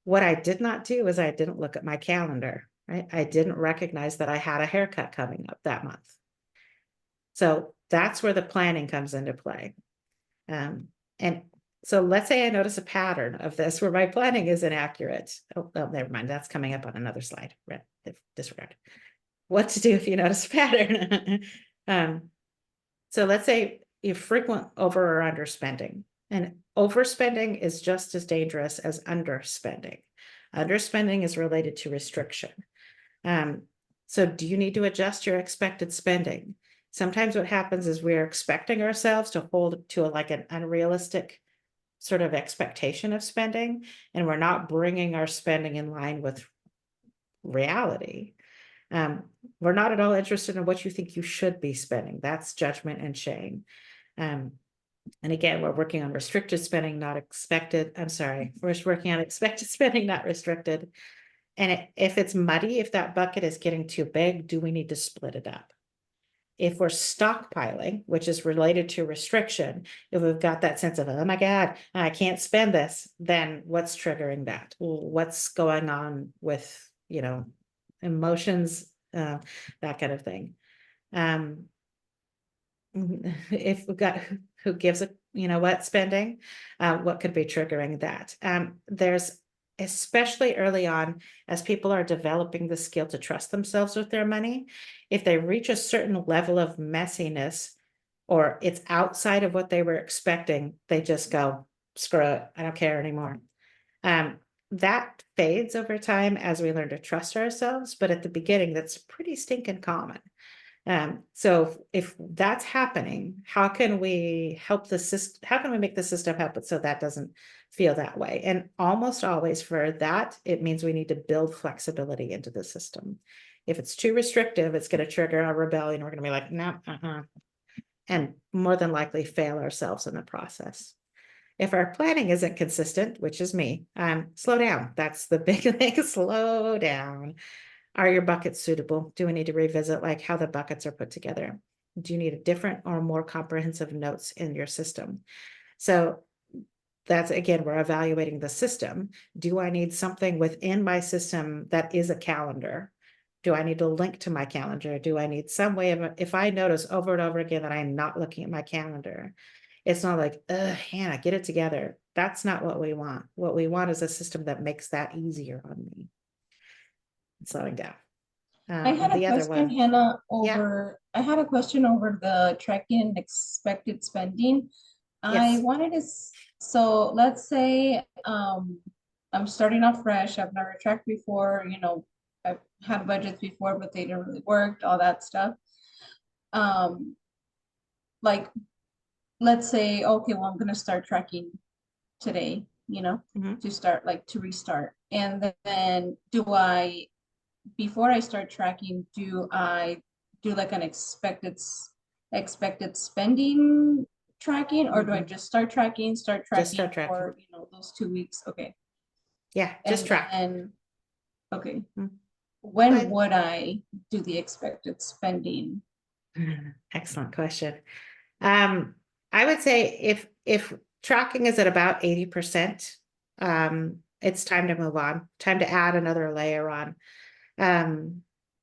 S2: What I did not do is I didn't look at my calendar, right? I didn't recognize that I had a haircut coming up that month. So that's where the planning comes into play. And so let's say I notice a pattern of this where my planning is inaccurate. Oh, never mind. That's coming up on another slide. Disregard. What to do if you notice a pattern. So let's say you frequent over or underspending. And overspending is just as dangerous as underspending. Underspending is related to restriction. So do you need to adjust your expected spending? Sometimes what happens is we're expecting ourselves to hold to like an unrealistic sort of expectation of spending, and we're not bringing our spending in line with reality. We're not at all interested in what you think you should be spending. That's judgment and shame. And again, we're working on restricted spending, not expected. I'm sorry, we're working on expected spending, not restricted. And if it's muddy, if that bucket is getting too big, do we need to split it up? If we're stockpiling, which is related to restriction, if we've got that sense of, oh my God, I can't spend this, then what's triggering that? What's going on with, emotions, that kind of thing. If we've got who gives a, what spending, what could be triggering that? There's especially early on, as people are developing the skill to trust themselves with their money, if they reach a certain level of messiness or it's outside of what they were expecting, they just go, screw it, I don't care anymore. That fades over time as we learn to trust ourselves, but at the beginning, that's pretty stinking common. So if that's happening, how can we help the system? How can we make the system help it so that doesn't feel that way? And almost always for that, it means we need to build flexibility into the system. If it's too restrictive, it's going to trigger a rebellion. We're going to be like, no, and more than likely fail ourselves in the process. If our planning isn't consistent, which is me, slow down. That's the big thing. Slow down. Are your buckets suitable? Do we need to revisit like how the buckets are put together? Do you need a different or more comprehensive notes in your system? So that's, again, we're evaluating the system. Do I need something within my system that is a calendar? Do I need to link to my calendar? Do I need some way of, if I notice over and over again that I'm not looking at my calendar, it's not like, Hannah, get it together. That's not what we want. What we want is a system that makes that easier on me. Slowing down.
S1: I had a
S2: The other
S1: question,
S2: one,
S1: Hannah,
S2: yeah.
S1: I had a question over the tracking and expected spending. I
S2: Yes.
S1: wanted to, so let's say, I'm starting off fresh, I've never tracked before, you know, I've had budgets before, but they didn't really work, all that stuff. Like, let's say, okay, well, I'm gonna start tracking today, you know,
S2: Mhm.
S1: to start, like, to restart. And then before I start tracking, do I do like an expected spending tracking, or do I
S2: Mhm.
S1: just start tracking
S2: Just start tracking.
S1: for, you know, those 2 weeks? Okay.
S2: Yeah, just
S1: And
S2: track.
S1: then, okay,
S2: Mm.
S1: when
S2: But-
S1: would I do the expected spending?
S2: Excellent question. I would say if tracking is at about 80%, it's time to move on, time to add another layer on.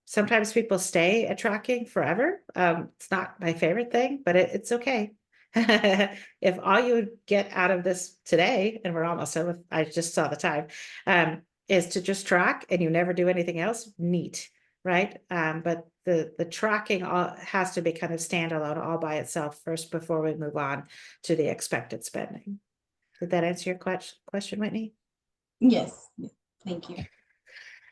S2: Sometimes people stay at tracking forever. It's not my favorite thing, but it's okay. If all you get out of this today, and we're almost done with, I just saw the time, is to just track and you never do anything else, neat, right? But the tracking has to be kind of standalone all by itself first before we move on to the expected spending. Did that answer your question, Whitney?
S1: Yes, thank you.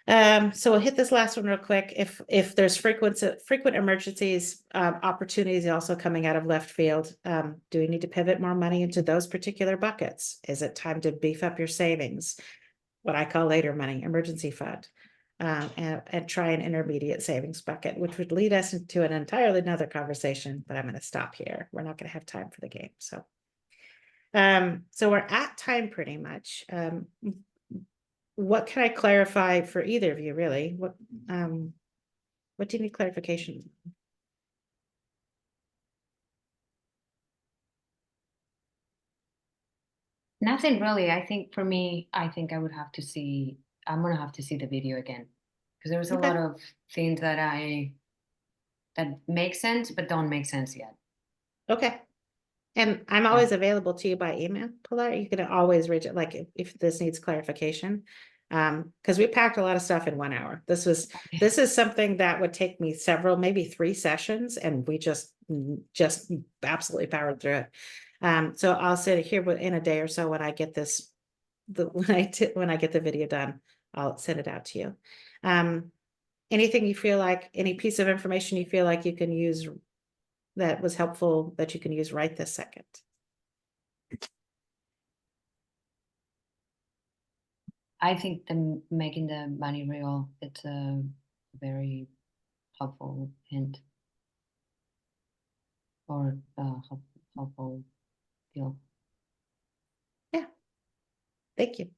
S2: So we'll hit this last one real quick. If there's frequent emergencies, opportunities also coming out of left field, do we need to pivot more money into those particular buckets? Is it time to beef up your savings? What I call later money, emergency fund, and try an intermediate savings bucket, which would lead us into an entirely another conversation, but I'm going to stop here. We're not going to have time for the game. So we're at time pretty much. What can I clarify for either of you, really? What do you need clarification?
S3: Nothing really. I think for me, I think I would have to see, I'm gonna have to see the video again. Because there was a
S2: Okay.
S3: lot of things that make sense, but don't make sense yet.
S2: Okay. And I'm always available to you by email, Pilar. You can always reach it, like if this needs clarification. Because we packed a lot of stuff in 1 hour. This is something that would take me several, maybe 3 sessions, and we just absolutely powered through it. So I'll sit here in a day or so when I get this, when I get the video done, I'll send it out to you. Anything you feel like, any piece of information you feel like you can use that was helpful that you can use right this second?
S3: I think the making the money real, it's a very helpful hint or helpful deal.
S2: Yeah. Thank you.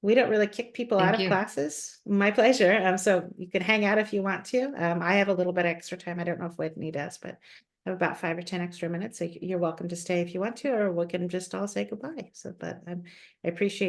S2: We don't really kick people out
S3: Thank
S2: of
S3: you.
S2: classes. My pleasure. So you can hang out if you want to. I have a little bit extra time. I don't know if Whitney does, but I have about 5 or 10 extra minutes. So you're welcome to stay if you want to, or we can just all say goodbye. So, but I appreciate